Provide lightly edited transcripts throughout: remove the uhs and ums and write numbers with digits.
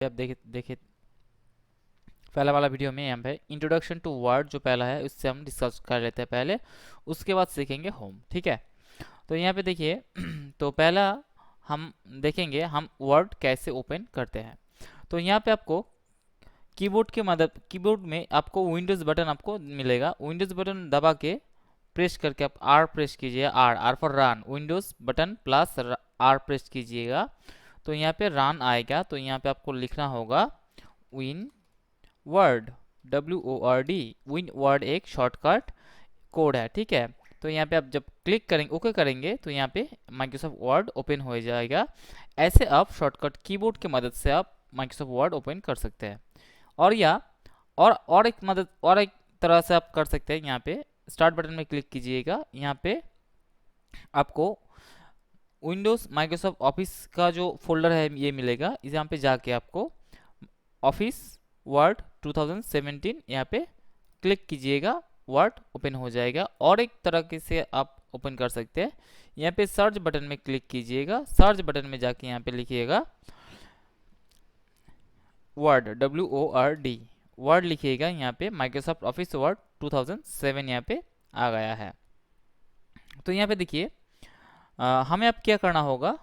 आप देखे देखे पहला वाला वीडियो में यहाँ पे इंट्रोडक्शन टू वर्ड जो पहला है उससे हम डिस्कस कर लेते हैं पहले, उसके बाद सीखेंगे होम। ठीक है, तो यहाँ पे देखिए तो पहला हम देखेंगे हम वर्ड कैसे ओपन करते हैं। तो यहाँ पे आपको कीबोर्ड में आपको विंडोज़ बटन आपको मिलेगा। विंडोज़ बटन दबा के प्रेस करके आप आर प्रेस कीजिए, R R for run, Windows button plus R press कीजिएगा तो यहाँ पे रन आएगा। तो यहाँ पे आपको लिखना होगा win word, WORD। Win word एक शॉर्टकट कोड है। ठीक है, तो यहाँ पे आप जब क्लिक करेंगे, ओके करेंगे, तो यहाँ पे माइक्रोसॉफ्ट वर्ड ओपन हो जाएगा। ऐसे आप शॉर्टकट कीबोर्ड की मदद से आप माइक्रोसॉफ्ट वर्ड ओपन कर सकते हैं। और या और एक तरह से आप कर सकते हैं। यहाँ पे स्टार्ट बटन में क्लिक कीजिएगा, यहाँ पे आपको विंडोज़ माइक्रोसॉफ्ट ऑफिस का जो फोल्डर है ये मिलेगा। इस यहाँ पे जाके आपको ऑफिस वर्ड 2017 यहाँ पे क्लिक कीजिएगा, वर्ड ओपन हो जाएगा। और एक तरह से आप ओपन कर सकते हैं, यहाँ पे सर्च बटन में क्लिक कीजिएगा, सर्च बटन में जाके यहाँ पे लिखिएगा वर्ड, WORD, वर्ड लिखिएगा। यहाँ पे माइक्रोसॉफ्ट ऑफिस वर्ड 2007 यहाँ पे आ गया है। तो यहाँ पे देखिए हमें अब क्या करना होगा,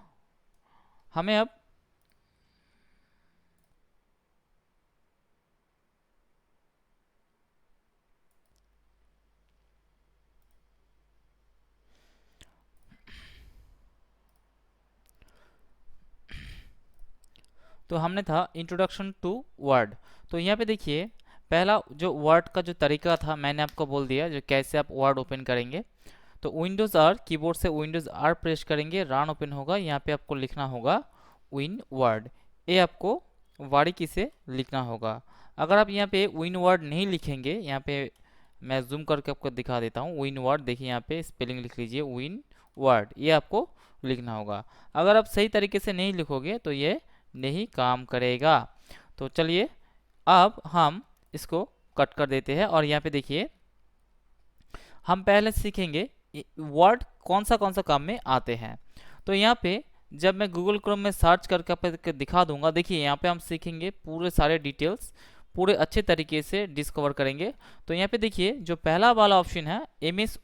हमें अब तो हमने था इंट्रोडक्शन टू वर्ड। तो यहाँ पे देखिए पहला जो वर्ड का जो तरीका था मैंने आपको बोल दिया, जो कैसे आप वर्ड ओपन करेंगे। तो विंडोज़ आर, कीबोर्ड से विंडोज़ आर प्रेस करेंगे, रन ओपन होगा। यहाँ पे आपको लिखना होगा विन वर्ड, ये आपको बारीकी से लिखना होगा। अगर आप यहाँ पे विन वर्ड नहीं लिखेंगे, यहाँ पे मैं जूम करके आपको दिखा देता हूँ। विन वर्ड देखिए, यहाँ पे स्पेलिंग लिख लीजिए विन वर्ड, ये आपको लिखना होगा। अगर आप सही तरीके से नहीं लिखोगे तो ये नहीं काम करेगा। तो चलिए अब हम इसको कट कर देते हैं। और यहाँ पे देखिए हम पहले सीखेंगे वर्ड कौन सा काम में आते हैं। तो यहाँ पे जब मैं गूगल क्रोम में सर्च करके आपको दिखा दूंगा, देखिए यहाँ पे हम सीखेंगे पूरे सारे डिटेल्स पूरे अच्छे तरीके से डिस्कवर करेंगे। तो यहाँ पे देखिए जो पहला वाला ऑप्शन है MS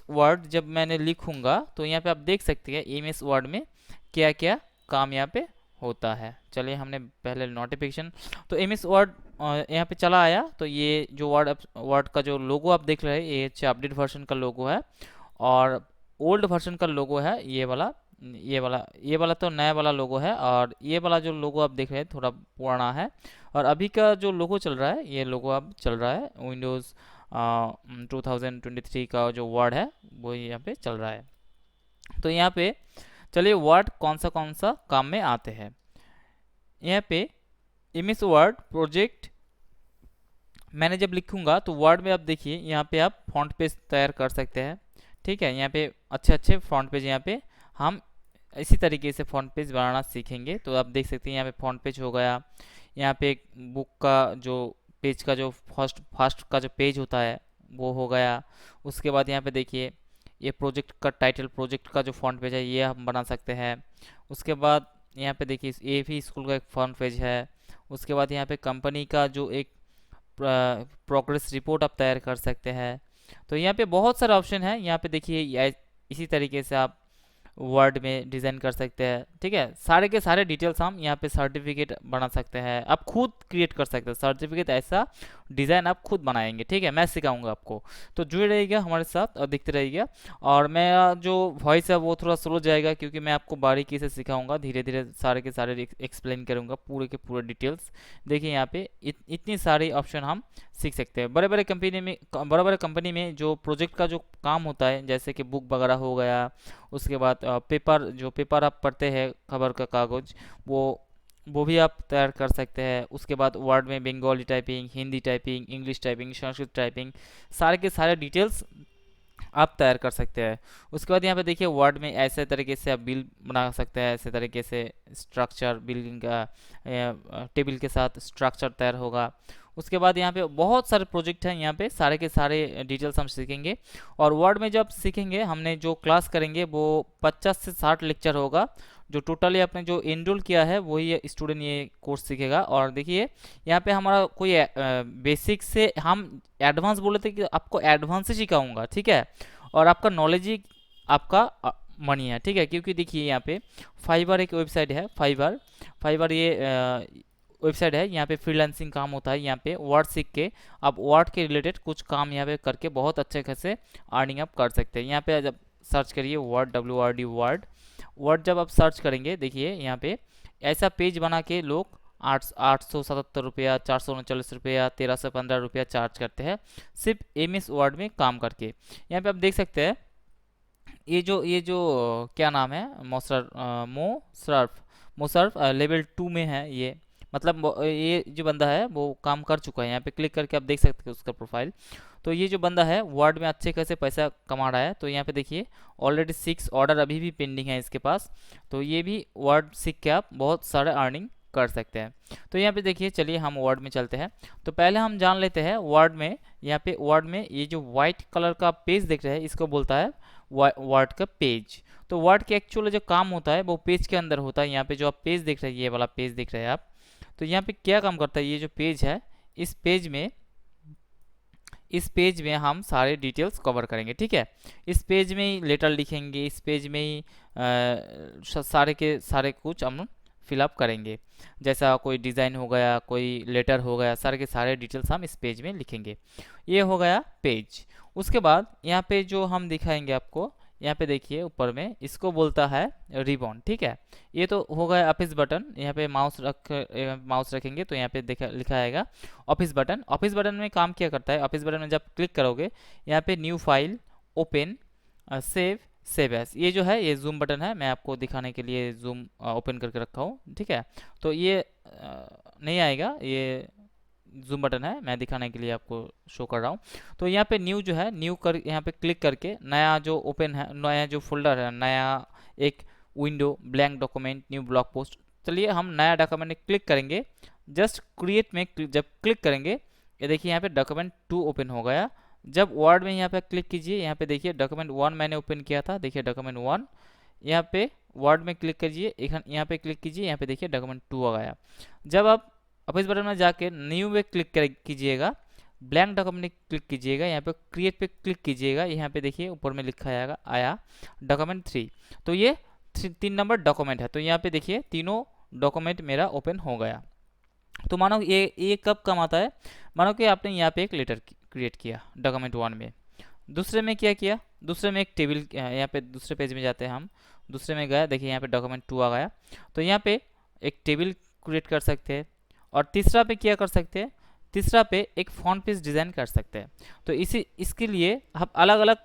वर्ड, जब मैंने लिखूंगा तो यहाँ पे आप देख सकते हैं MS वर्ड में क्या क्या काम यहाँ पे होता है। चलिए हमने पहले नोटिफिकेशन, तो MS वर्ड यहाँ पे चला आया। तो ये जो वर्ड का जो लोगो आप देख रहे हैं ये अपडेट वर्जन का लोगो है, और ओल्ड वर्जन का लोगो है ये वाला तो नया वाला लोगो है, और ये वाला जो लोगो आप देख रहे हैं थोड़ा पुराना है। और अभी का जो लोगो चल रहा है ये लोगो अब चल रहा है विंडोज़ 2023 का जो वर्ड है वो यहाँ पे चल रहा है। तो यहाँ पे चलिए वर्ड कौन सा काम में आते हैं। यहाँ पे MS वर्ड प्रोजेक्ट मैंने जब लिखूंगा तो वर्ड में आप देखिए यहाँ पे आप फ्रंट पेज तैयार कर सकते हैं। ठीक है, यहाँ पे अच्छे फ्रंट पेज यहाँ पे हम इसी तरीके से फ्रंट पेज बनाना सीखेंगे। तो आप देख सकते हैं यहाँ पे फ्रंट पेज हो गया। यहाँ पे एक बुक का जो पेज का जो फर्स्ट का जो पेज होता है वो हो गया। उसके बाद यहाँ पे देखिए ये प्रोजेक्ट का टाइटल, प्रोजेक्ट का जो फ्रंट पेज है ये हम बना सकते हैं। उसके बाद यहाँ पे देखिए ये भी स्कूल का एक फ्रंट पेज है। उसके बाद यहाँ पे कंपनी का जो एक प्रोग्रेस रिपोर्ट आप तैयार कर सकते हैं। तो यहाँ पे बहुत सारे ऑप्शन है। यहाँ पे देखिए इसी तरीके से आप वर्ड में डिज़ाइन कर सकते हैं। ठीक है, सारे के सारे डिटेल्स हम यहाँ पे सर्टिफिकेट बना सकते हैं, आप खुद क्रिएट कर सकते हैं सर्टिफिकेट, ऐसा डिज़ाइन आप खुद बनाएंगे। ठीक है, मैं सिखाऊंगा आपको, तो जुड़े रहिएगा हमारे साथ और देखते रहिएगा। और मेरा जो वॉइस है वो थोड़ा स्लो जाएगा क्योंकि मैं आपको बारीकी से सिखाऊंगा, धीरे धीरे सारे के सारे एक्सप्लेन करूँगा पूरे के पूरे डिटेल्स। देखिए यहाँ पे इतनी सारी ऑप्शन हम सीख सकते हैं। बड़े बड़े कंपनी में जो प्रोजेक्ट का जो काम होता है जैसे कि बुक वगैरह हो गया, उसके बाद पेपर आप पढ़ते हैं खबर का कागज़, वो भी आप तैयार कर सकते हैं। उसके बाद वर्ड में Bengali typing, Hindi typing, English typing, Sanskrit typing, सारे के सारे डिटेल्स आप तैयार कर सकते हैं। उसके बाद यहाँ पे देखिए वर्ड में ऐसे तरीके से आप बिल बना सकते हैं, ऐसे तरीके से स्ट्रक्चर बिल्डिंग का टेबल के साथ स्ट्रक्चर तैयार होगा। उसके बाद यहाँ पे बहुत सारे प्रोजेक्ट हैं, यहाँ पे सारे के सारे डिटेल्स हम सीखेंगे। और वर्ड में जब सीखेंगे हमने जो क्लास करेंगे वो 50 से 60 लेक्चर होगा, जो टोटली आपने जो एनरोल किया है वही स्टूडेंट ये कोर्स सीखेगा। और देखिए यहाँ पे हमारा कोई बेसिक से हम एडवांस बोले थे कि आपको एडवांस से सिखाऊंगा, ठीक है, और आपका नॉलेज ही आपका मनी है, ठीक है। क्योंकि देखिए यहाँ पे फाइवर एक वेबसाइट है, फाइवर फाइवर ये वेबसाइट है, यहाँ पे फ्रीलांसिंग काम होता है। यहाँ पे वर्ड सीख के आप वर्ड के रिलेटेड कुछ काम यहाँ पे करके बहुत अच्छे खासे अर्निंग आप कर सकते हैं। यहाँ पे जब सर्च करिए वर्ड, WRD वर्ड, वर्ड जब आप सर्च करेंगे देखिए यहाँ पे ऐसा पेज बना के लोग 877 रुपया, 439 रुपया, 1315 रुपया चार्ज करते हैं सिर्फ MS वर्ड में काम करके। यहाँ पे आप देख सकते हैं ये जो क्या नाम है, मोसर्फ लेवल 2 में है ये, मतलब ये जो बंदा है वो काम कर चुका है। यहाँ पे क्लिक करके आप देख सकते हैं उसका प्रोफाइल। तो ये जो बंदा है वर्ड में अच्छे खासे पैसा कमा रहा है। तो यहाँ पे देखिए ऑलरेडी 6 ऑर्डर अभी भी पेंडिंग है इसके पास। तो ये भी वर्ड सीख के आप बहुत सारे अर्निंग कर सकते हैं। तो यहाँ पे देखिए चलिए हम वर्ड में चलते हैं। तो पहले हम जान लेते हैं वर्ड में, यहाँ पे वर्ड में ये जो व्हाइट कलर का पेज दिख रहा है इसको बोलता है वर्ड का पेज। तो वर्ड के एक्चुअल जो काम होता है वो पेज के अंदर होता है। यहाँ पे जो आप पेज देख रहे हैं, ये वाला पेज देख रहे हैं आप, तो यहाँ पे क्या काम करता है, ये जो पेज है इस पेज में हम सारे डिटेल्स कवर करेंगे, ठीक है। इस पेज में ही लेटर लिखेंगे, इस पेज में ही सारे के सारे कुछ हम फिलअप करेंगे। जैसा कोई डिज़ाइन हो गया, कोई लेटर हो गया, सारे के सारे डिटेल्स हम इस पेज में लिखेंगे। ये हो गया पेज। उसके बाद यहाँ पे जो हम दिखाएंगे आपको, यहाँ पे देखिए ऊपर में इसको बोलता है रिबॉन, ठीक है। ये तो हो गया ऑफिस बटन। यहाँ पे माउस रखेंगे तो यहाँ पे लिखा आएगा ऑफिस बटन। ऑफिस बटन में काम क्या करता है, ऑफिस बटन में जब क्लिक करोगे यहाँ पे new file, open, save as, ये जो है ये जूम बटन है। मैं आपको दिखाने के लिए जूम ओपन करके रखा हूँ, ठीक है। तो ये नहीं आएगा, ये जूम बटन है, मैं दिखाने के लिए आपको शो कर रहा हूँ। तो यहाँ पे न्यू जो है, न्यू कर यहाँ पे क्लिक करके नया जो ओपन है, नया जो फोल्डर है, नया एक window, blank document, new blog post. चलिए हम नया डॉक्यूमेंट में क्लिक करेंगे। जस्ट क्रिएट में जब क्लिक करेंगे ये देखिए यहाँ पे डॉक्यूमेंट 2 ओपन हो गया। जब वर्ड में यहाँ पे क्लिक कीजिए, यहाँ पे देखिए डॉक्यूमेंट 1 मैंने ओपन किया था, देखिए डॉक्यूमेंट 1। यहाँ पे वर्ड में क्लिक कीजिए, यहाँ पे क्लिक कीजिए, यहाँ पे देखिए डॉक्यूमेंट 2 आ गया। जब आप ऑफिस बटन में जाके न्यू में क्लिक कीजिएगा, ब्लैंक डॉक्यूमेंट क्लिक कीजिएगा, यहाँ पे क्रिएट पे क्लिक कीजिएगा, यहाँ पे देखिए ऊपर में लिखा आया डॉक्यूमेंट 3। तो ये 3 नंबर डॉक्यूमेंट है। तो यहाँ पे देखिए तीनों डॉक्यूमेंट मेरा ओपन हो गया। तो मानो ये कब काम आता है, मानो कि आपने यहाँ पे एक लेटर क्रिएट किया डॉक्यूमेंट 1 में। दूसरे में क्या किया, दूसरे में एक टेबल, यहाँ पे दूसरे पेज में जाते हैं हम, दूसरे में गया, देखिए यहाँ पे डॉक्यूमेंट 2 आ गया। तो यहाँ पे एक टेबल क्रिएट कर सकते हैं। और तीसरा पे क्या कर सकते हैं, तीसरा पे एक फॉन्ट पेज डिज़ाइन कर सकते हैं। तो इसके लिए आप अलग अलग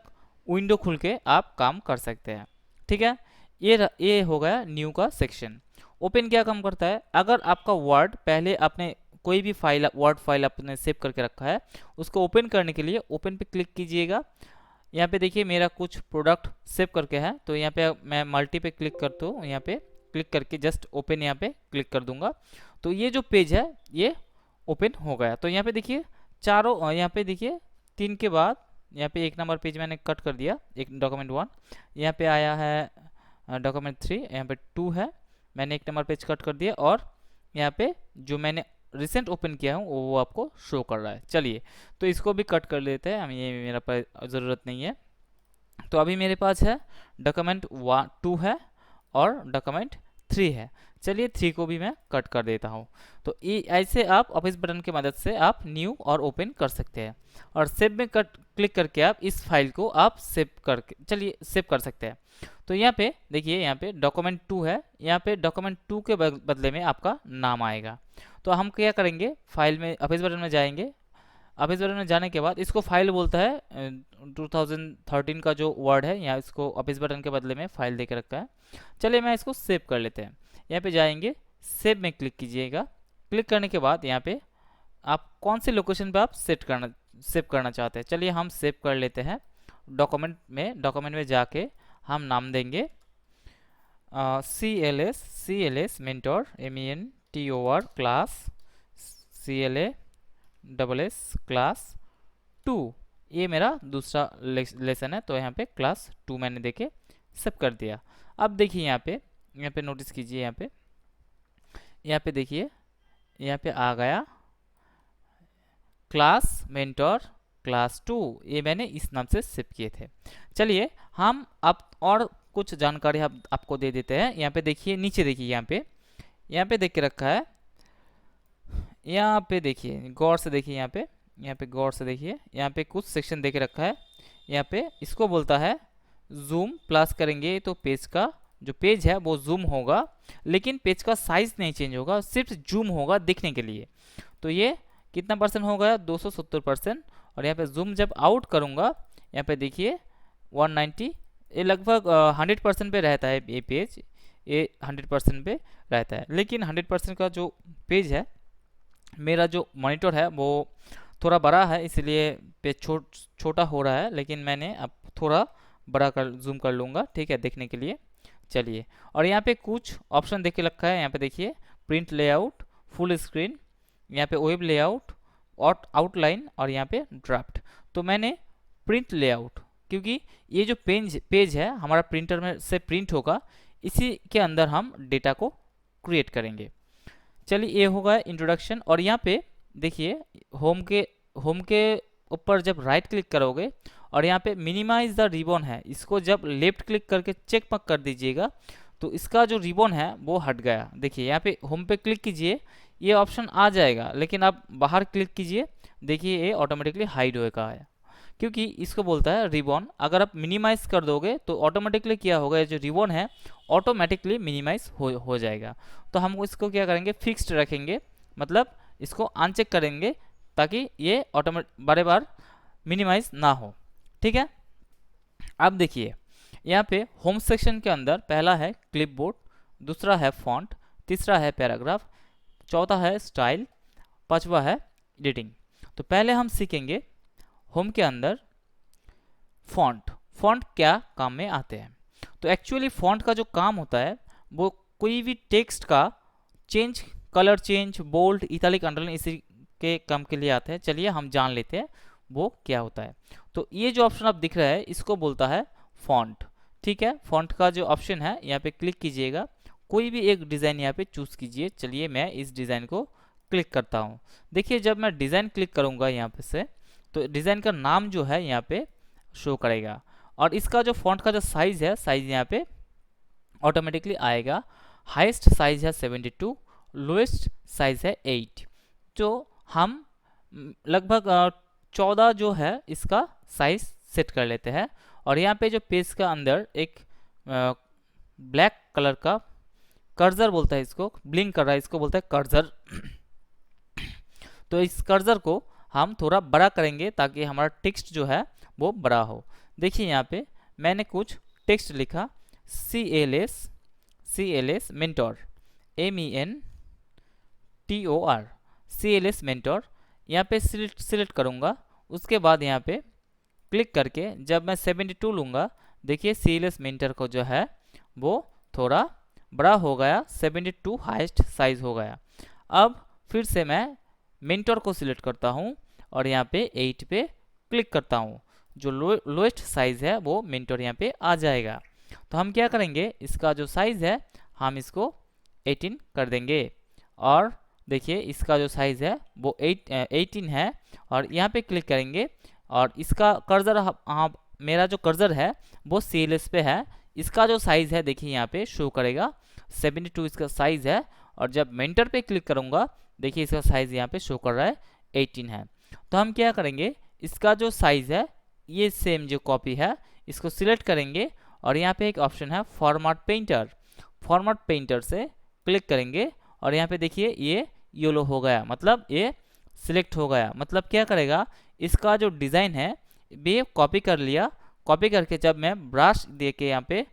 विंडो खुल के आप काम कर सकते हैं, ठीक है। ये हो गया न्यू का सेक्शन। ओपन क्या काम करता है, अगर आपका वर्ड पहले आपने कोई भी फाइल, वर्ड फाइल आपने सेव करके रखा है, उसको ओपन करने के लिए ओपन पे क्लिक कीजिएगा। यहाँ पे देखिए मेरा कुछ प्रोडक्ट सेव करके है, तो यहाँ पे मैं मल्टी पे क्लिक करता हूँ, यहाँ पे क्लिक करके जस्ट ओपन यहाँ पे क्लिक कर दूंगा। तो ये जो पेज है ये ओपन हो गया। तो यहाँ पे देखिए चारों, यहाँ पे देखिए 3 के बाद यहाँ पे 1 नंबर पेज मैंने कट कर दिया, एक डॉक्यूमेंट 1, यहाँ पे आया है डॉक्यूमेंट 3, यहाँ पे 2 है, मैंने 1 नंबर पेज कट कर दिया। और यहाँ पे जो मैंने रिसेंट ओपन किया हूँ वो आपको शो कर रहा है। चलिए तो इसको भी कट कर लेते हैं हम, ये मेरा पास ज़रूरत नहीं है। तो अभी मेरे पास है डॉक्यूमेंट 2 है और डॉक्यूमेंट 3 है। चलिए 3 को भी मैं कट कर देता हूँ। तो ऐसे आप ऑफिस बटन की मदद से आप न्यू और ओपन कर सकते हैं। और सेव में क्लिक करके आप इस फाइल को आप सेव कर सकते हैं। तो यहाँ पे देखिए यहाँ पे डॉक्यूमेंट 2 है, यहाँ पे डॉक्यूमेंट 2 के बदले में आपका नाम आएगा। तो हम क्या करेंगे, फाइल में ऑफिस बटन में जाएंगे। ऑफिस बटन में जाने के बाद इसको फाइल बोलता है 2013 का जो वर्ड है, यहाँ इसको ऑफिस बटन के बदले में फाइल दे के रखा है। चलिए मैं इसको सेव कर लेते हैं। यहाँ पे जाएंगे, सेव में क्लिक कीजिएगा। क्लिक करने के बाद यहाँ पे आप कौन से लोकेशन पे आप सेव करना चाहते हैं, चलिए हम सेव कर लेते हैं। डॉक्यूमेंट में जाके हम नाम देंगे CLS mentor MENTOR class CLASS class 2। ये मेरा दूसरा लेसन है, तो यहाँ पे क्लास 2 मैंने देके सेव कर दिया। अब देखिए यहाँ पे यहाँ पे नोटिस कीजिए, यहाँ पे देखिए, यहाँ पे आ गया क्लास मेंटोर क्लास 2, ये मैंने इस नाम से सेव किए थे। चलिए हम अब और कुछ जानकारी आपको दे देते हैं। यहाँ पे देखिए, नीचे देखिए, यहाँ पे देख के रखा है, यहाँ पे देखिए गौर से देखिए, यहाँ पे गौर से देखिए, यहाँ पे कुछ सेक्शन दे के रखा है। यहाँ पे इसको बोलता है जूम, प्लस करेंगे तो पेज का जो पेज है वो जूम होगा, लेकिन पेज का साइज नहीं चेंज होगा, सिर्फ जूम होगा दिखने के लिए। तो ये कितना परसेंट हो गया, 270%। और यहाँ पे जूम जब आउट करूँगा, यहाँ पे देखिए 190, ये लगभग 100% पे रहता है ये पेज, ये 100% पे रहता है। लेकिन 100% का जो पेज है, मेरा जो मॉनिटर है वो थोड़ा बड़ा है, इसलिए पेज छोटा हो रहा है, लेकिन मैंने अब थोड़ा बड़ा कर जूम कर लूँगा, ठीक है, देखने के लिए। चलिए, और यहाँ पे कुछ ऑप्शन देख के रखा है। यहाँ पे देखिए प्रिंट लेआउट, फुल स्क्रीन, यहाँ पे वेब लेआउट, आउटलाइन, और यहाँ पे ड्राफ्ट। तो मैंने प्रिंट लेआउट, क्योंकि ये जो पेज है हमारा प्रिंटर में से प्रिंट होगा, इसी के अंदर हम डेटा को क्रिएट करेंगे। चलिए, ये होगा इंट्रोडक्शन। और यहाँ पे देखिए होम के ऊपर जब राइट क्लिक करोगे और यहाँ पे मिनिमाइज द रिबन है, इसको जब लेफ्ट क्लिक करके चेक मार्क कर दीजिएगा तो इसका जो रिबन है वो हट गया। देखिए यहाँ पे होम पे क्लिक कीजिए, ये ऑप्शन आ जाएगा, लेकिन आप बाहर क्लिक कीजिए, देखिए ये ऑटोमेटिकली हाइड होगा है, क्योंकि इसको बोलता है रिबन। अगर आप मिनिमाइज कर दोगे तो ऑटोमेटिकली क्या होगा, ये जो रिबन है ऑटोमेटिकली मिनिमाइज हो जाएगा। तो हम इसको क्या करेंगे, फिक्स्ड रखेंगे, मतलब इसको अनचेक करेंगे ताकि ये बार बार मिनिमाइज ना हो, ठीक है। अब देखिए यहाँ पे होम सेक्शन के अंदर पहला है क्लिपबोर्ड, दूसरा है फॉन्ट, तीसरा है पैराग्राफ, चौथा है स्टाइल, पांचवा है एडिटिंग। तो पहले हम सीखेंगे होम के अंदर फॉन्ट क्या काम में आते हैं। तो एक्चुअली फॉन्ट का जो काम होता है वो कोई भी टेक्स्ट का change, colour change, bold, italic, underline, इसी के काम के लिए आते हैं। चलिए हम जान लेते हैं वो क्या होता है। तो ये जो ऑप्शन आप दिख रहा है इसको बोलता है फॉन्ट, ठीक है। फॉन्ट का जो ऑप्शन है यहाँ पे क्लिक कीजिएगा, कोई भी एक डिज़ाइन यहाँ पे चूज कीजिए। चलिए मैं इस डिज़ाइन को क्लिक करता हूँ। देखिए जब मैं डिज़ाइन क्लिक करूँगा यहाँ पे से, तो डिज़ाइन का नाम जो है यहाँ पे शो करेगा, और इसका जो फॉन्ट का जो साइज़ है, साइज़ यहाँ पे ऑटोमेटिकली आएगा। हाईएस्ट साइज है 72, लोएस्ट साइज है 8। जो हम लगभग 14 जो है इसका साइज सेट कर लेते हैं। और यहाँ पे जो पेज का अंदर एक ब्लैक कलर का कर्सर बोलता है, इसको ब्लिंक कर रहा है, इसको बोलता है कर्सर। तो इस कर्सर को हम थोड़ा बड़ा करेंगे ताकि हमारा टेक्स्ट जो है वो बड़ा हो। देखिए यहाँ पे मैंने कुछ टेक्स्ट लिखा, CLS mentor, MENTOR, CLS mentor. यहाँ पे सिलेक्ट करूँगा, उसके बाद यहाँ पे क्लिक करके जब मैं 72 लूँगा, देखिए CLS मेंटर को जो है वो थोड़ा बड़ा हो गया, 72 हाईएस्ट साइज हो गया। अब फिर से मैं मेंटर को सिलेक्ट करता हूँ और यहाँ पे 8 पे क्लिक करता हूँ, जो लोएस्ट साइज है वो मेंटर यहाँ पे आ जाएगा। तो हम क्या करेंगे, इसका जो साइज है हम इसको 18 कर देंगे, और देखिए इसका जो साइज है वो 18 है। और यहाँ पे क्लिक करेंगे और इसका कर्सर, हाँ मेरा जो कर्सर है वो CLS पे है, इसका जो साइज है देखिए यहाँ पे शो करेगा 72 इसका साइज है। और जब मेंटर पे क्लिक करूँगा, देखिए इसका साइज यहाँ पे शो कर रहा है 18 है। तो हम क्या करेंगे, इसका जो साइज है ये सेम जो कॉपी है इसको सिलेक्ट करेंगे, और यहाँ पे एक ऑप्शन है फॉर्मेट पेंटर, फॉर्मेट पेंटर से क्लिक करेंगे और यहाँ पे देखिए ये येलो हो गया, मतलब ये सिलेक्ट हो गया। मतलब क्या करेगा, इसका जो डिज़ाइन है ये कॉपी कर लिया, कॉपी करके जब मैं ब्रश दे के यहाँ पे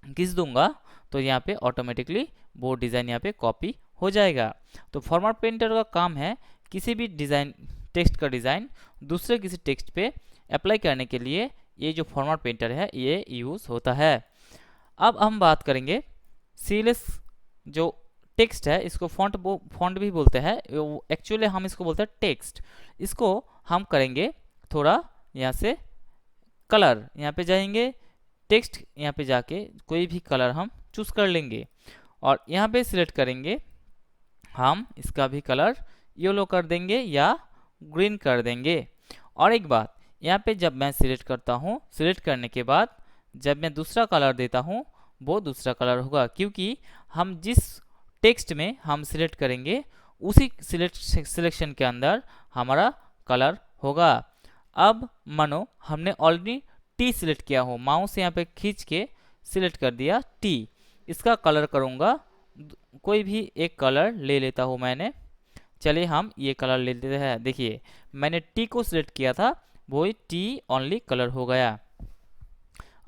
खींच दूंगा तो यहाँ पे ऑटोमेटिकली वो डिज़ाइन यहाँ पे कॉपी हो जाएगा। तो फॉर्मेट पेंटर का काम है किसी भी डिज़ाइन, टेक्स्ट का डिज़ाइन दूसरे किसी टेक्स्ट पे अप्लाई करने के लिए ये जो फॉर्मेट पेंटर है ये यूज़ होता है। अब हम बात करेंगे CLS जो टेक्स्ट है, इसको फॉन्ट भी बोलते हैं, एक्चुअली हम इसको बोलते हैं टेक्स्ट। इसको हम करेंगे थोड़ा यहाँ से कलर, यहाँ पे जाएंगे टेक्स्ट, यहाँ पे जाके कोई भी कलर हम चूज कर लेंगे और यहाँ पे सिलेक्ट करेंगे, हम इसका भी कलर येलो कर देंगे या ग्रीन कर देंगे। और एक बात, यहाँ पे जब मैं सिलेक्ट करता हूँ, सिलेक्ट करने के बाद जब मैं दूसरा कलर देता हूँ वो दूसरा कलर होगा, क्योंकि हम जिस टेक्स्ट में हम सिलेक्ट करेंगे उसी सिलेक्शन के अंदर हमारा कलर होगा। अब मानो हमने ऑलरेडी टी सिलेक्ट किया हो, माउस यहाँ पे खींच के सिलेक्ट कर दिया टी, इसका कलर करूँगा, कोई भी एक कलर ले लेता हूँ मैंने। चलिए हम ये कलर ले लेते हैं। देखिए मैंने टी को सिलेक्ट किया था, वो टी ओनली कलर हो गया।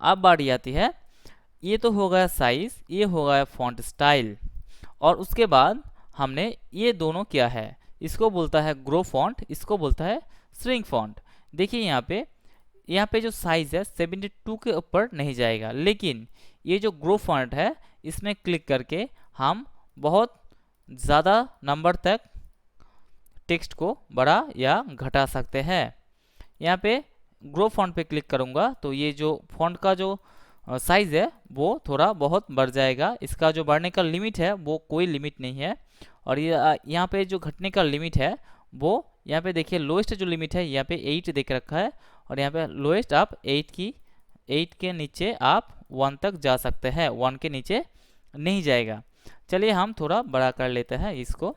अब बारी आती है, ये तो हो गया साइज, ये हो गया फॉन्ट स्टाइल, और उसके बाद हमने ये दोनों क्या है, इसको बोलता है ग्रो फॉन्ट, इसको बोलता है श्रिंक फॉन्ट। देखिए यहाँ पे जो साइज है 72 के ऊपर नहीं जाएगा, लेकिन ये जो ग्रो फॉन्ट है इसमें क्लिक करके हम बहुत ज़्यादा नंबर तक टेक्स्ट को बढ़ा या घटा सकते हैं। यहाँ पे ग्रो फॉन्ट पे क्लिक करूँगा तो ये जो फॉन्ट का जो साइज़ है वो थोड़ा बहुत बढ़ जाएगा, इसका जो बढ़ने का लिमिट है वो कोई लिमिट नहीं है। और ये यहाँ पे जो घटने का लिमिट है वो यहाँ पे देखिए लोएस्ट जो लिमिट है यहाँ पे 8 देख रखा है, और यहाँ पे लोएस्ट आप 8 के नीचे आप 1 तक जा सकते हैं, 1 के नीचे नहीं जाएगा। चलिए हम थोड़ा बड़ा कर लेते हैं इसको।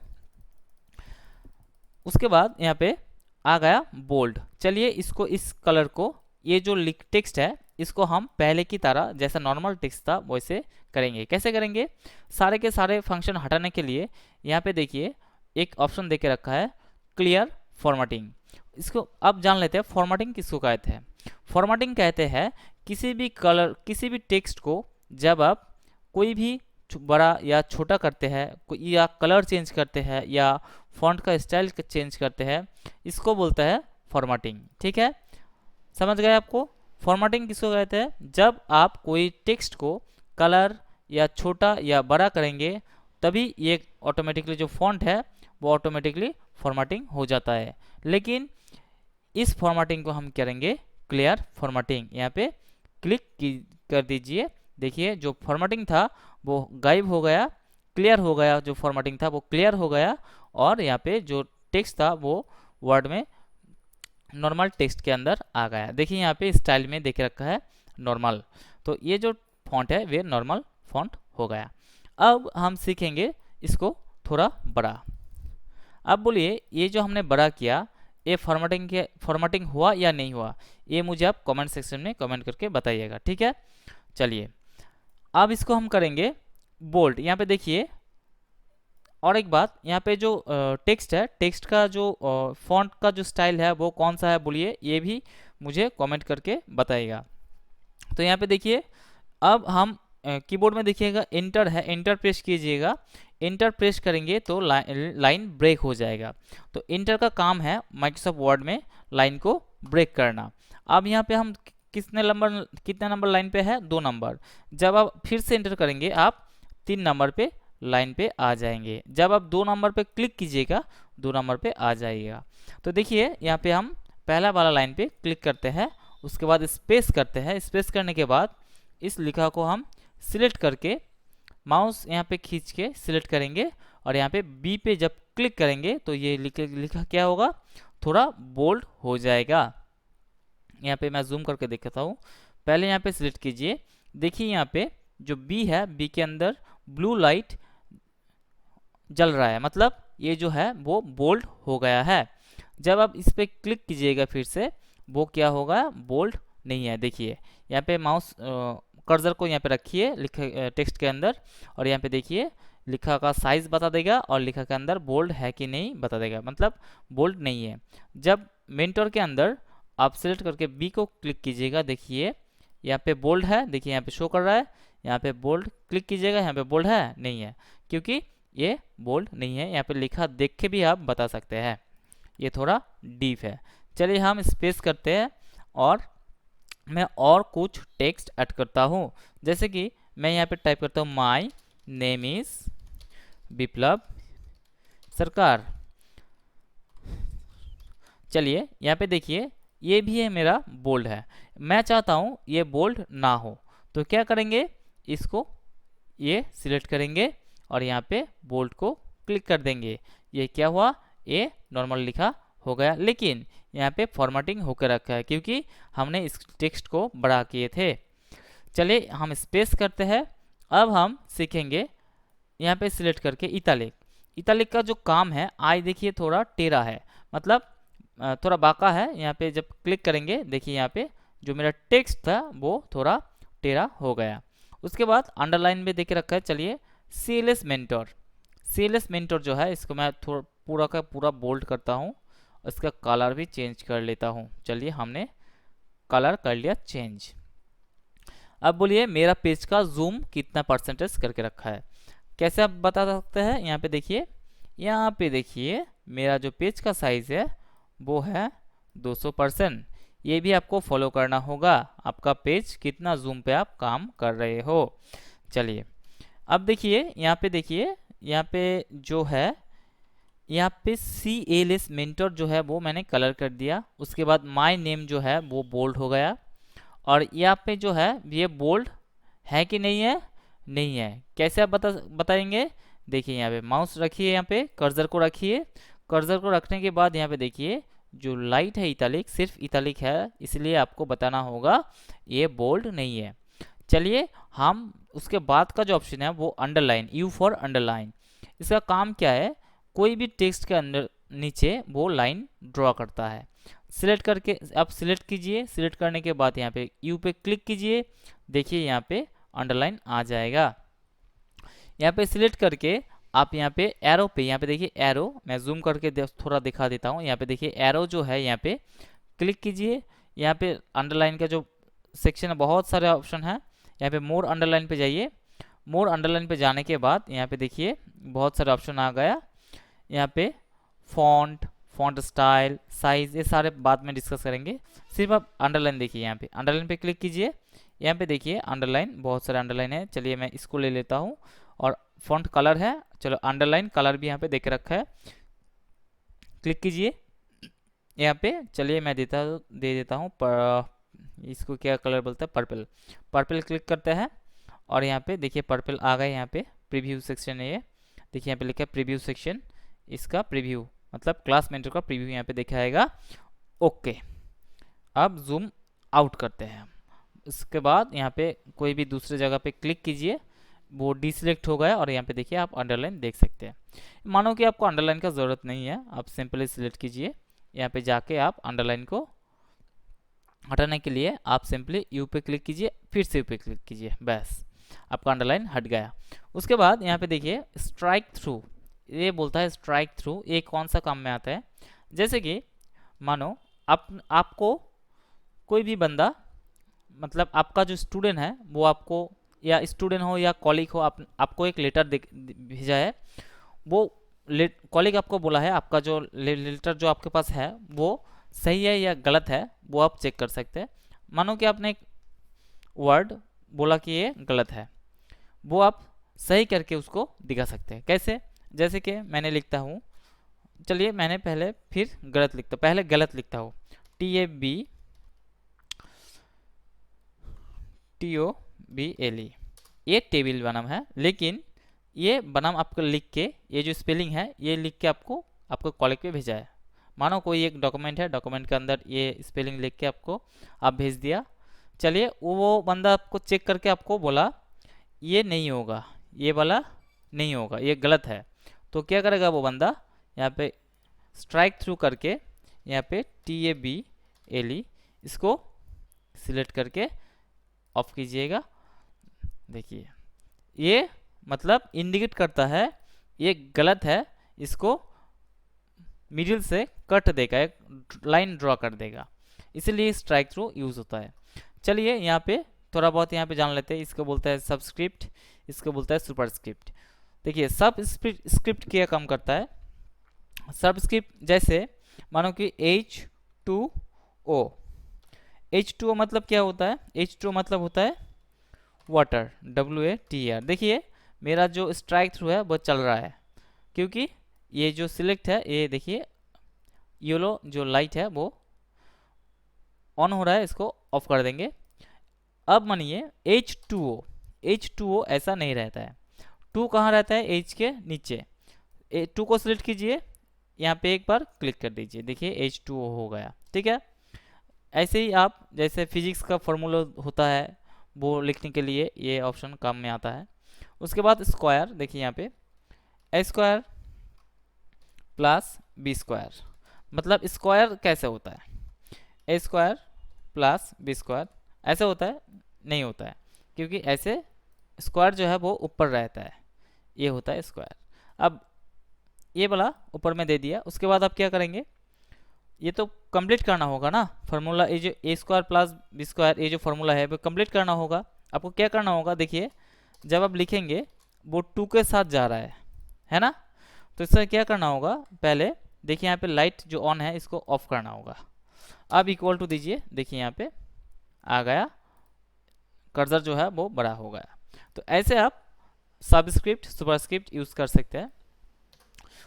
उसके बाद यहाँ पे आ गया बोल्ड। चलिए इसको, इस कलर को, ये जो टेक्स्ट है इसको हम पहले की तरह जैसा नॉर्मल टेक्स्ट था वैसे करेंगे। कैसे करेंगे? सारे के सारे फंक्शन हटाने के लिए यहाँ पे देखिए एक ऑप्शन देके रखा है क्लियर फॉर्मेटिंग। इसको अब जान लेते हैं फॉर्मेटिंग किसको कहते हैं। फॉर्मेटिंग कहते हैं किसी भी कलर, किसी भी टेक्स्ट को जब आप कोई भी बड़ा या छोटा करते हैं, या कलर चेंज करते हैं, या फॉन्ट का स्टाइल चेंज करते हैं, इसको बोलता है फॉर्मेटिंग। ठीक है, समझ गए आपको? फॉर्मेटिंग किसको कहते हैं? जब आप कोई टेक्स्ट को कलर या छोटा या बड़ा करेंगे तभी ये ऑटोमेटिकली जो फॉन्ट है वो ऑटोमेटिकली फॉर्मेटिंग हो जाता है। लेकिन इस फॉर्मेटिंग को हम करेंगे क्लियर फॉर्मेटिंग। यहाँ पे क्लिक कर दीजिए, देखिए जो फॉर्मेटिंग था वो गायब हो गया, क्लियर हो गया, जो फॉर्मेटिंग था वो क्लियर हो गया, और यहाँ पे जो टेक्स्ट था वो वर्ड में नॉर्मल टेक्स्ट के अंदर आ गया। देखिए यहाँ पे स्टाइल में देख रखा है नॉर्मल, तो ये जो फॉन्ट है वे नॉर्मल फॉन्ट हो गया। अब हम सीखेंगे इसको थोड़ा बड़ा। अब बोलिए ये जो हमने बड़ा किया ये फॉर्मेटिंग हुआ या नहीं हुआ, ये मुझे आप कमेंट सेक्शन में कमेंट करके बताइएगा। ठीक है, चलिए अब इसको हम करेंगे बोल्ड। यहाँ पे देखिए, और एक बात, यहाँ पे जो टेक्स्ट है, टेक्स्ट का जो फॉन्ट का जो स्टाइल है वो कौन सा है बोलिए, ये भी मुझे कमेंट करके बताइएगा। तो यहाँ पे देखिए, अब हम कीबोर्ड में देखिएगा एंटर है, एंटर प्रेस कीजिएगा। एंटर प्रेस करेंगे तो लाइन ब्रेक हो जाएगा। तो एंटर का काम है माइक्रोसॉफ्ट वर्ड में लाइन को ब्रेक करना। अब यहाँ पे हम कितने नंबर लाइन पे है? 2 नंबर। जब आप फिर से एंटर करेंगे आप 3 नंबर पे लाइन पे आ जाएंगे। जब आप 2 नंबर पे क्लिक कीजिएगा 2 नंबर पे आ जाइएगा। तो देखिए यहाँ पे हम पहला वाला लाइन पे क्लिक करते हैं, उसके बाद स्पेस करते हैं। स्पेस करने के बाद इस लिखा को हम सिलेक्ट करके माउस यहाँ पे खींच के सिलेक्ट करेंगे, और यहाँ पे बी पे जब क्लिक करेंगे तो ये लिखा क्या होगा, थोड़ा बोल्ड हो जाएगा। यहाँ पे मैं जूम करके दिखाता हूँ। पहले यहाँ पे सिलेक्ट कीजिए, देखिए यहाँ पे जो बी है, बी के अंदर ब्लू लाइट जल रहा है, मतलब ये जो है वो बोल्ड हो गया है। जब आप इस पे क्लिक कीजिएगा फिर से, वो क्या होगा, बोल्ड नहीं है। देखिए यहाँ पे माउस कर्सर को यहाँ पे रखिए लिखे टेक्स्ट के अंदर, और यहाँ पे देखिए लिखा का साइज बता देगा और लिखा के अंदर बोल्ड है कि नहीं बता देगा, मतलब बोल्ड नहीं है। जब मेंटर के अंदर आप सिलेक्ट करके बी को क्लिक कीजिएगा, देखिए यहाँ पे बोल्ड है, देखिए यहाँ पे शो कर रहा है, यहाँ पे बोल्ड क्लिक कीजिएगा, यहाँ पे बोल्ड है नहीं है, क्योंकि ये बोल्ड नहीं है। यहाँ पे लिखा देख के भी आप बता सकते हैं, ये थोड़ा डीप है। चलिए हम स्पेस करते हैं और मैं और कुछ टेक्स्ट ऐड करता हूँ। जैसे कि मैं यहाँ पे टाइप करता हूँ माई नेम इज विप्लव सरकार। चलिए यहाँ पे देखिए ये भी है मेरा बोल्ड है। मैं चाहता हूँ ये बोल्ड ना हो, तो क्या करेंगे, इसको ये सिलेक्ट करेंगे और यहाँ पे बोल्ड को क्लिक कर देंगे। ये क्या हुआ, ये नॉर्मल लिखा हो गया, लेकिन यहाँ पे फॉर्मेटिंग होकर रखा है क्योंकि हमने इस टेक्स्ट को बड़ा किए थे। चलिए हम स्पेस करते हैं। अब हम सीखेंगे यहाँ पे सिलेक्ट करके इतालिक। इतालिक का जो काम है, आई देखिए थोड़ा टेढ़ा है, मतलब थोड़ा बांका है। यहाँ पे जब क्लिक करेंगे देखिए यहाँ पे जो मेरा टेक्स्ट था वो थोड़ा टेढ़ा हो गया। उसके बाद अंडरलाइन में देख रखा है। चलिए CLS मेंटर, CLS मेंटर जो है इसको मैं थोड़ा पूरा का पूरा बोल्ड करता हूँ, इसका कलर भी चेंज कर लेता हूँ। चलिए हमने कलर कर लिया चेंज। अब बोलिए मेरा पेज का जूम कितना परसेंटेज करके रखा है, कैसे आप बता सकते हैं। यहाँ पे देखिए, यहाँ पे देखिए मेरा जो पेज का साइज है वो है 200%। ये भी आपको फॉलो करना होगा, आपका पेज कितना जूम पे आप काम कर रहे हो। चलिए अब देखिए यहाँ पे, देखिए यहाँ पे जो है, यहाँ पे CLS मेंटर जो है वो मैंने कलर कर दिया। उसके बाद माय नेम जो है वो बोल्ड हो गया, और यहाँ पे जो है ये बोल्ड है कि नहीं है, नहीं है। कैसे आप बताएंगे, देखिए यहाँ पे माउस रखिए, यहाँ पे कर्सर को रखिए। कर्सर को रखने के बाद यहाँ पे देखिए जो लाइट है इतालिक, सिर्फ इतालिक है, इसलिए आपको बताना होगा ये बोल्ड नहीं है। चलिए हम उसके बाद का जो ऑप्शन है वो अंडरलाइन, U फॉर अंडरलाइन। इसका काम क्या है, कोई भी टेक्स्ट के अंदर नीचे वो लाइन ड्रॉ करता है। सिलेक्ट करके आप सिलेक्ट कीजिए, सिलेक्ट करने के बाद यहाँ पे U पे क्लिक कीजिए, देखिए यहाँ पे अंडरलाइन आ जाएगा। यहाँ पे सिलेक्ट करके आप यहाँ पे एरो पे, यहाँ पे देखिए एरो, मैं जूम करके थोड़ा दिखा देता हूँ। यहाँ पे देखिए एरो जो है यहाँ पे क्लिक कीजिए। यहाँ पे अंडरलाइन का जो सेक्शन है बहुत सारे ऑप्शन है, यहाँ पे मोर अंडरलाइन पे जाइए। मोर अंडरलाइन पे जाने के बाद यहाँ पे देखिए बहुत सारे ऑप्शन आ गया। यहाँ पे फॉन्ट, फॉन्ट स्टाइल, साइज, ये सारे बाद में डिस्कस करेंगे। सिर्फ आप अंडरलाइन देखिए, यहाँ पे अंडरलाइन पे क्लिक कीजिए। यहाँ पे देखिए अंडरलाइन, बहुत सारे अंडरलाइन है। चलिए मैं इसको ले लेता हूँ। और फॉन्ट कलर है, चलो अंडरलाइन कलर भी यहाँ पे देख रखा है, क्लिक कीजिए यहाँ पे। चलिए मैं दे देता हूँ इसको क्या कलर बोलता है, पर्पल। पर्पल क्लिक करते हैं और यहाँ पे देखिए पर्पल आ गया। यहाँ पे प्रीव्यू सेक्शन है, ये देखिए यहाँ पे लिखा है प्रीव्यू सेक्शन, इसका प्रीव्यू मतलब क्लास मेंटर का प्रीव्यू यहाँ पे दिखाएगा। ओके, अब जूम आउट करते हैं। इसके बाद यहाँ पे कोई भी दूसरे जगह पे क्लिक कीजिए, वो डिसलेक्ट हो गया और यहाँ पे देखिए आप अंडरलाइन देख सकते हैं। मानो कि आपको अंडरलाइन का ज़रूरत नहीं है, आप सिंपली सिलेक्ट कीजिए। यहाँ पे जाके आप अंडरलाइन को हटाने के लिए आप सिंपली U पे क्लिक कीजिए, फिर से U पे क्लिक कीजिए, बस आपका अंडरलाइन हट गया। उसके बाद यहाँ पे देखिए स्ट्राइक थ्रू, ये बोलता है स्ट्राइक थ्रू, ये कौन सा काम में आता है। जैसे कि मानो आपको कोई भी बंदा, मतलब आपका जो स्टूडेंट है वो आपको, या स्टूडेंट हो या कॉलीग हो, आपको एक लेटर भेजा है। वो कॉलीग आपको बोला है आपका जो लेटर जो आपके पास है वो सही है या गलत है, वो आप चेक कर सकते हैं। मानो कि आपने एक वर्ड बोला कि ये गलत है, वो आप सही करके उसको दिखा सकते हैं। कैसे, जैसे कि मैंने लिखता हूँ, चलिए मैंने पहले फिर गलत लिखता, पहले गलत लिखता हूँ, TABLE, ये टेबल बनाम है, लेकिन ये बनाम आपको लिख के, ये जो स्पेलिंग है ये लिख के आपको कॉलेज पे भेजा है। मानो कोई एक डॉक्यूमेंट है, डॉक्यूमेंट के अंदर ये स्पेलिंग लिख के आपको आप भेज दिया। चलिए वो बंदा आपको चेक करके आपको बोला ये नहीं होगा, ये वाला नहीं होगा, ये गलत है, तो क्या करेगा वो बंदा, यहाँ पे स्ट्राइक थ्रू करके यहाँ पे TABLE इसको सिलेक्ट करके ऑफ कीजिएगा। देखिए ये मतलब इंडिकेट करता है ये गलत है, इसको मिडिल से कट देगा, एक लाइन ड्रॉ कर देगा, इसलिए स्ट्राइक थ्रू यूज होता है। चलिए यहाँ पे थोड़ा बहुत यहाँ पे जान लेते हैं। इसको बोलता है सबस्क्रिप्ट, इसको बोलता है सुपरस्क्रिप्ट। देखिए सब स्क्रिप्ट क्या काम करता है। सबस्क्रिप्ट जैसे मानो कि H2O, H2O मतलब क्या होता है, H2O मतलब होता है वाटर, WATR। देखिए मेरा जो स्ट्राइक थ्रू है वो चल रहा है, क्योंकि ये जो सिलेक्ट है, ये देखिए येलो जो लाइट है वो ऑन हो रहा है, इसको ऑफ कर देंगे। अब मानिए H2O, H2O ऐसा नहीं रहता है। 2 कहाँ रहता है? H के नीचे। 2 को सिलेक्ट कीजिए, यहाँ पे एक बार क्लिक कर दीजिए, देखिए H2O हो गया। ठीक है, ऐसे ही आप जैसे फिजिक्स का फॉर्मूला होता है वो लिखने के लिए ये ऑप्शन काम में आता है। उसके बाद स्क्वायर, देखिए यहाँ पे ए स्क्वायर प्लस बी स्क्वायर, मतलब स्क्वायर कैसे होता है? ए स्क्वायर प्लस बी स्क्वायर ऐसे होता है? नहीं होता है, क्योंकि ऐसे स्क्वायर जो है वो ऊपर रहता है, ये होता है स्क्वायर। अब ये वाला ऊपर में दे दिया, उसके बाद आप क्या करेंगे? ये तो कंप्लीट करना होगा ना फार्मूला, ये जो ए स्क्वायर प्लस बी स्क्वायर ये जो फार्मूला है वो कंप्लीट करना होगा। आपको क्या करना होगा? देखिए जब आप लिखेंगे वो 2 के साथ जा रहा है ना, तो इसका क्या करना होगा? पहले देखिए यहाँ पे लाइट जो ऑन है इसको ऑफ करना होगा। अब इक्वल टू दीजिए, देखिए यहाँ पे आ गया, कर्सर जो है वो बड़ा हो गया। तो ऐसे आप सबस्क्रिप्ट सुपरस्क्रिप्ट यूज़ कर सकते हैं।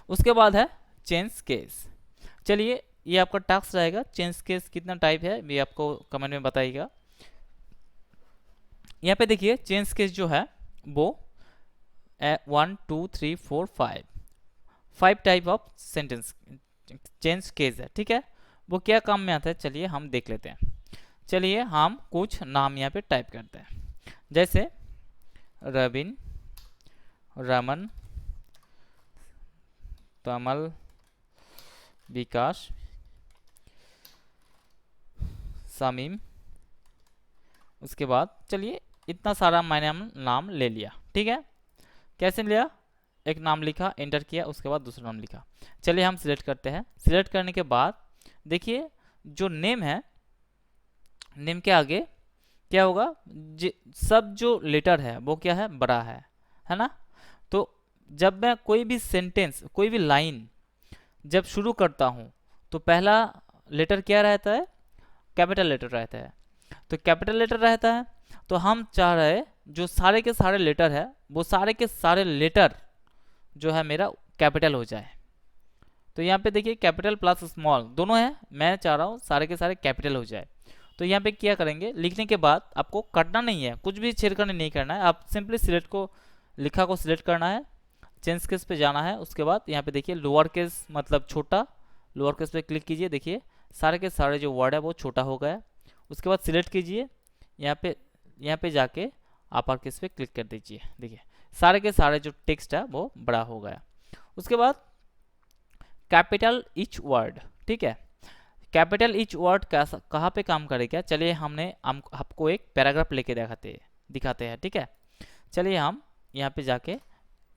उसके बाद है चेंज केस। चलिए ये आपका टास्क रहेगा, चेंज केस कितना टाइप है ये आपको कमेंट में बताइएगा। यहाँ पे देखिए चेंज केस जो है वो 1 2 3 4 5 type of sentence change case है। ठीक है, वो क्या काम में आता है चलिए हम देख लेते हैं। चलिए हम कुछ नाम यहाँ पे टाइप करते हैं, जैसे रविन, रमन, तमल, विकास, समीम। उसके बाद चलिए इतना सारा मैंने हम नाम ले लिया। ठीक है, कैसे लिया? एक नाम लिखा, एंटर किया, उसके बाद दूसरा नाम लिखा। चलिए हम सिलेक्ट करते हैं। सिलेक्ट करने के बाद देखिए जो नेम है, नेम के आगे क्या होगा? सब जो लेटर है वो क्या है? बड़ा है ना। तो जब मैं कोई भी सेंटेंस, कोई भी लाइन जब शुरू करता हूँ तो पहला लेटर क्या रहता है? कैपिटल लेटर रहता है। तो कैपिटल लेटर रहता है तो हम चाह रहे जो सारे के सारे लेटर है वो सारे के सारे लेटर जो है मेरा कैपिटल हो जाए। तो यहाँ पे देखिए कैपिटल प्लस स्मॉल दोनों है, मैं चाह रहा हूँ सारे के सारे कैपिटल हो जाए। तो यहाँ पे क्या करेंगे? लिखने के बाद आपको काटना नहीं है, कुछ भी छेड़खानी नहीं करना है, आप सिंपली सिलेक्ट को लिखा को सिलेक्ट करना है, चेंज केस पे जाना है। उसके बाद यहाँ पे देखिए लोअर केस मतलब छोटा, लोअर केस पे क्लिक कीजिए, देखिए सारे के सारे जो वर्ड है वो छोटा हो गया। उसके बाद सिलेक्ट कीजिए, यहाँ पे जाके अपर केस पे क्लिक कर दीजिए, देखिए सारे के सारे जो टेक्स्ट है वो बड़ा हो गया। उसके बाद कैपिटल ईच वर्ड। ठीक है, कैपिटल ईच वर्ड कहाँ पे काम करेगा? चलिए हमने आपको एक पैराग्राफ लेके दिखाते हैं। ठीक है, चलिए हम यहाँ पे जाके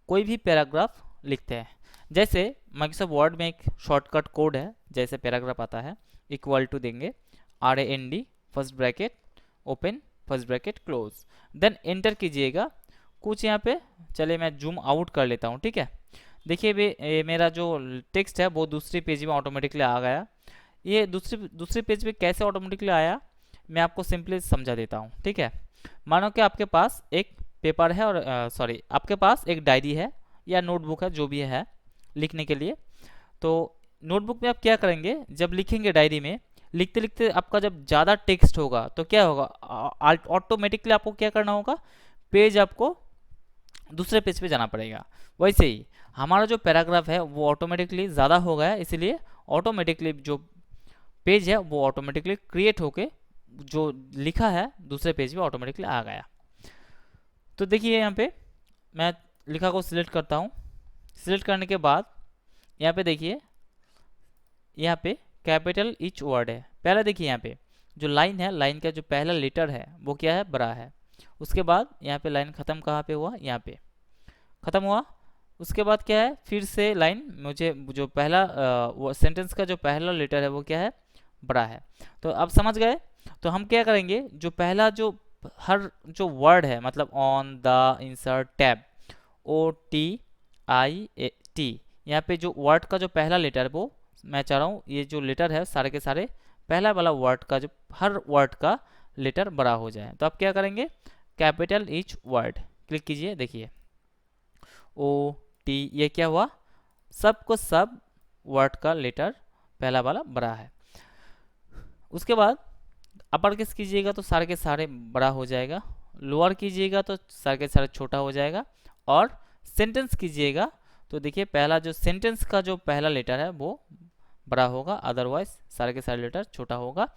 कोई भी पैराग्राफ लिखते हैं। जैसे माइक्रोसॉफ्ट वर्ड में एक शॉर्टकट कोड है, जैसे पैराग्राफ आता है इक्वल टू देंगे RAND first bracket open first bracket close, then enter कीजिएगा। कुछ यहाँ पे चलिए मैं जूम आउट कर लेता हूँ। ठीक है, देखिए मेरा जो टेक्स्ट है वो दूसरी पेज में ऑटोमेटिकली आ गया। ये दूसरी पेज पे कैसे ऑटोमेटिकली आया मैं आपको सिंपली समझा देता हूँ। ठीक है, मानो कि आपके पास एक पेपर है और सॉरी आपके पास एक डायरी है या नोटबुक है, जो भी है लिखने के लिए। तो नोटबुक में आप क्या करेंगे? जब लिखेंगे डायरी में, लिखते लिखते आपका जब ज़्यादा टेक्स्ट होगा तो क्या होगा? ऑटोमेटिकली आपको क्या करना होगा? पेज आपको दूसरे पेज पे जाना पड़ेगा। वैसे ही हमारा जो पैराग्राफ है वो ऑटोमेटिकली ज़्यादा हो गया, इसलिए ऑटोमेटिकली जो पेज है वो ऑटोमेटिकली क्रिएट होके जो लिखा है दूसरे पेज पे ऑटोमेटिकली आ गया। तो देखिए यहाँ पे मैं लिखा को सिलेक्ट करता हूँ। सिलेक्ट करने के बाद यहाँ पे देखिए, यहाँ पे कैपिटल ईच वर्ड है। पहले देखिए यहाँ पे जो लाइन है, लाइन का जो पहला लेटर है वो क्या है? बड़ा है। उसके बाद यहाँ पे लाइन ख़त्म कहाँ पे हुआ? यहाँ पे ख़त्म हुआ। उसके बाद क्या है? फिर से लाइन, मुझे जो पहला वो सेंटेंस का जो पहला लेटर है वो क्या है? बड़ा है। तो अब समझ गए। तो हम क्या करेंगे? जो पहला जो हर जो वर्ड है मतलब on, the, insert, tab, OTIT, यहाँ पे जो वर्ड का जो पहला लेटर है वो मैं चाह रहा हूँ ये जो लेटर है सारे के सारे पहला वाला वर्ड का जो हर वर्ड का लेटर बड़ा हो जाए। तो आप क्या करेंगे? कैपिटल ईच वर्ड क्लिक कीजिए, देखिए OT, ये क्या हुआ? सबको सब वर्ड का लेटर पहला वाला बड़ा है। उसके बाद अपर केस कीजिएगा तो सारे के सारे बड़ा हो जाएगा, लोअर कीजिएगा तो सारे के सारे छोटा हो जाएगा, और सेंटेंस कीजिएगा तो देखिए पहला जो सेंटेंस का जो पहला लेटर है वो बड़ा होगा, अदरवाइज सारे के सारे लेटर छोटा होगा।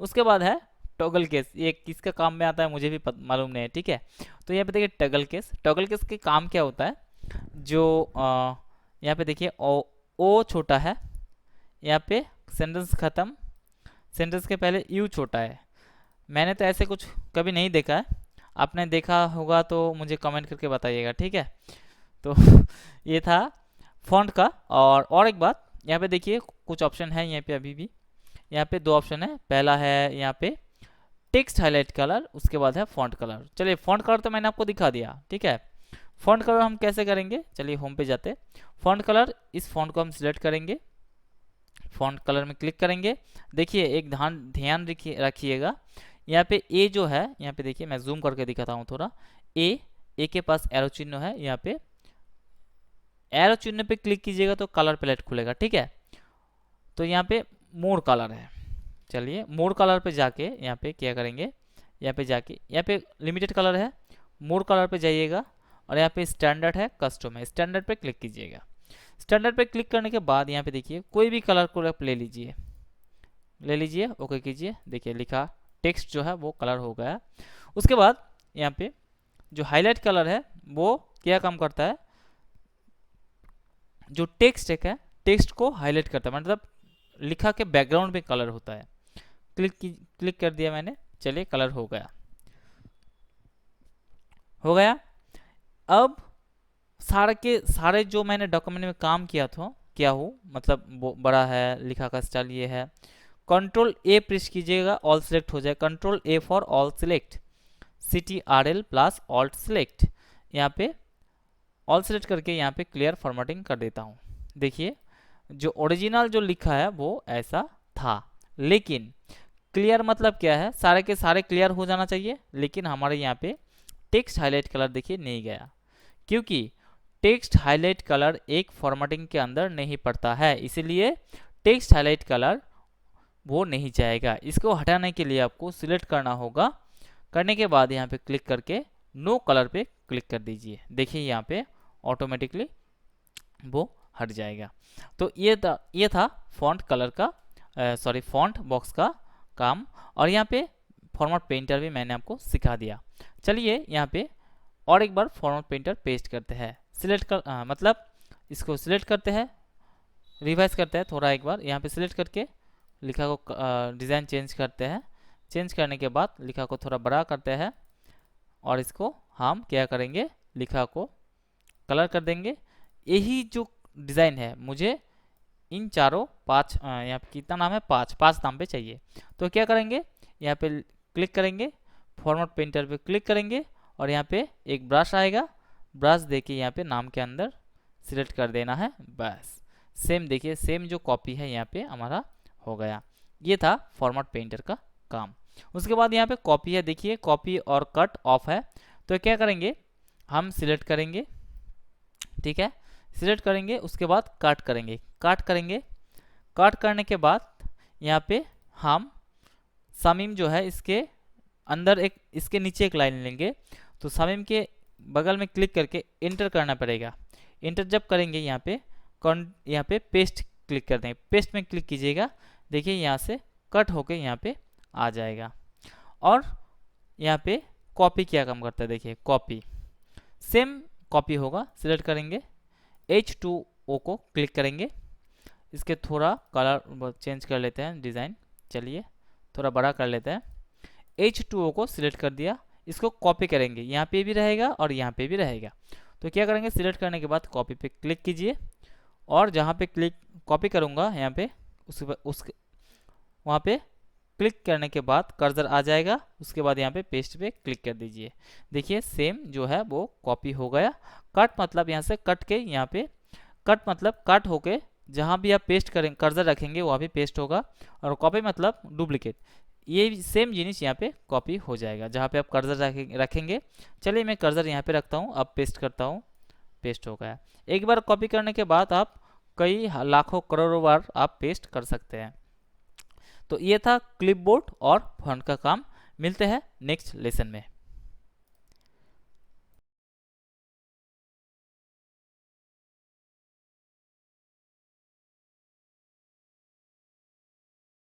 उसके बाद है टॉगल केस, ये किसका काम में आता है मुझे भी मालूम नहीं है, ठीक है। तो यहाँ पे देखिए टॉगल केस, टॉगल केस के काम क्या होता है, जो यहाँ पे देखिए ओ छोटा है, यहाँ पे सेंटेंस खत्म, सेंटेंस के पहले यू छोटा है। मैंने तो ऐसे कुछ कभी नहीं देखा है, आपने देखा होगा तो मुझे कमेंट करके बताइएगा, ठीक है। तो ये था फॉन्ट का। और एक बात, यहाँ पे देखिए कुछ ऑप्शन है यहाँ पे, अभी भी यहाँ पे 2 ऑप्शन है। पहला है यहाँ पे टेक्स्ट हाईलाइट कलर, उसके बाद है फॉन्ट कलर। चलिए फॉन्ट कलर तो मैंने आपको दिखा दिया, ठीक है। फॉन्ट कलर हम कैसे करेंगे, चलिए होम पे जाते। फॉन्ट कलर, इस फॉन्ट को हम सिलेक्ट करेंगे, फॉन्ट कलर में क्लिक करेंगे। देखिए एक ध्यान रखिएगा, यहाँ पे ए जो है, यहाँ पे देखिए मैं जूम करके दिखाता हूँ थोड़ा। ए के पास एरो चिन्ह है, यहाँ पे एरो चिन्ह पे क्लिक कीजिएगा तो कलर पैलेट खुलेगा, ठीक है। तो यहाँ पे मोर कलर है, चलिए मोर कलर पे जाके यहाँ पे क्या करेंगे, यहाँ पे जाके यहाँ पे लिमिटेड कलर है, मोर कलर पे जाइएगा, और यहाँ पे स्टैंडर्ड है, कस्टम है, स्टैंडर्ड पे क्लिक कीजिएगा। स्टैंडर्ड पे क्लिक करने के बाद यहाँ पे देखिए कोई भी कलर को आप ले लीजिए, ओके कीजिए। देखिए लिखा टेक्स्ट जो है वो कलर हो गया। उसके बाद यहाँ पे जो हाईलाइट कलर है वो क्या काम करता है, जो टेक्स्ट है टेक्स्ट को हाईलाइट करता है, मतलब लिखा के बैकग्राउंड में कलर होता है। क्लिक कर दिया मैंने, चलिए कलर हो गया। अब सारे के सारे जो मैंने डॉक्यूमेंट में काम किया हूँ, मतलब वो बड़ा है, लिखा का स्टाइल ये है। कंट्रोल ए प्रेस कीजिएगा, ऑल सिलेक्ट हो जाए। Control A for all select, CTRL plus alt select. यहाँ पे ऑल सिलेक्ट करके यहाँ पे क्लियर फॉर्मेटिंग कर देता हूँ। देखिए जो ओरिजिनल जो लिखा है वो ऐसा था, लेकिन क्लियर मतलब क्या है, सारे के सारे क्लियर हो जाना चाहिए, लेकिन हमारे यहाँ पे टेक्स्ट हाईलाइट कलर देखिए नहीं गया, क्योंकि टेक्स्ट हाईलाइट कलर एक फॉर्मेटिंग के अंदर नहीं पड़ता है, इसीलिए टेक्स्ट हाईलाइट कलर वो नहीं जाएगा। इसको हटाने के लिए आपको सिलेक्ट करना होगा, करने के बाद यहाँ पे क्लिक करके नो कलर पे क्लिक कर दीजिए। देखिए यहाँ पे ऑटोमेटिकली वो हट जाएगा। तो ये था फॉन्ट कलर का, सॉरी फॉन्ट बॉक्स का काम। और यहाँ पे फॉर्मेट पेंटर भी मैंने आपको सिखा दिया। चलिए यहाँ पे और एक बार फॉर्मेट पेंटर पेस्ट करते हैं, मतलब इसको सिलेक्ट करते हैं, रिवाइज करते हैं थोड़ा एक बार। यहाँ पे सिलेक्ट करके लिखा को डिज़ाइन चेंज करते हैं, चेंज करने के बाद लिखा को थोड़ा बड़ा करते हैं, और इसको हम क्या करेंगे, लिखा को कलर कर देंगे। यही जो डिज़ाइन है मुझे इन चारों 5, यहाँ पे कितना नाम है, 5 नाम पे चाहिए। तो क्या करेंगे, यहाँ पे क्लिक करेंगे, फॉर्मेट पेंटर पे क्लिक करेंगे, और यहाँ पे एक ब्रश आएगा, ब्रश देके यहाँ पे नाम के अंदर सिलेक्ट कर देना है, बस। सेम देखिए, सेम जो कॉपी है यहाँ पे हमारा हो गया। ये था फॉर्मेट पेंटर का काम। उसके बाद यहाँ पे कॉपी है, देखिए कॉपी और कट ऑफ है। तो क्या करेंगे, हम सिलेक्ट करेंगे, ठीक है, सिलेक्ट करेंगे, उसके बाद कट करेंगे, कट करने के बाद यहाँ पे हम समीम जो है इसके अंदर एक, इसके नीचे एक लाइन लेंगे। तो समीम के बगल में क्लिक करके एंटर करना पड़ेगा। एंटर जब करेंगे यहाँ पे पेस्ट क्लिक कर देंगे, पेस्ट में क्लिक कीजिएगा। देखिए यहाँ से कट होके यहाँ पे आ जाएगा। और यहाँ पे कॉपी क्या काम करता है, देखिए कॉपी, सेम कॉपी होगा। सिलेक्ट करेंगे, H2O को क्लिक करेंगे, इसके थोड़ा कलर चेंज कर लेते हैं, डिज़ाइन चलिए थोड़ा बड़ा कर लेते हैं। H2O को सिलेक्ट कर दिया, इसको कॉपी करेंगे, यहाँ पे भी रहेगा और यहाँ पे भी रहेगा। तो क्या करेंगे, सिलेक्ट करने के बाद कॉपी पे क्लिक कीजिए, और जहाँ पे क्लिक कॉपी करूँगा यहाँ पे वहाँ पे क्लिक करने के बाद कर्सर आ जाएगा। उसके बाद यहाँ पे पेस्ट पे क्लिक कर दीजिए। देखिए सेम जो है वो कॉपी हो गया। कट मतलब यहाँ से कट के यहाँ पे, कट मतलब कट होके जहाँ भी आप पेस्ट करेंगे, कर्सर रखेंगे वहाँ भी पेस्ट होगा। और कॉपी मतलब डुप्लीकेट, ये सेम जिनिस यहाँ पे कॉपी हो जाएगा जहाँ पे आप कर्सर रखेंगे। चलिए मैं कर्सर यहाँ पे रखता हूँ, अब पेस्ट करता हूँ, पेस्ट हो गया। एक बार कॉपी करने के बाद आप कई लाखों करोड़ों बार आप पेस्ट कर सकते हैं। तो ये था क्लिपबोर्ड और फॉन्ट का काम। मिलते हैं नेक्स्ट लेसन में।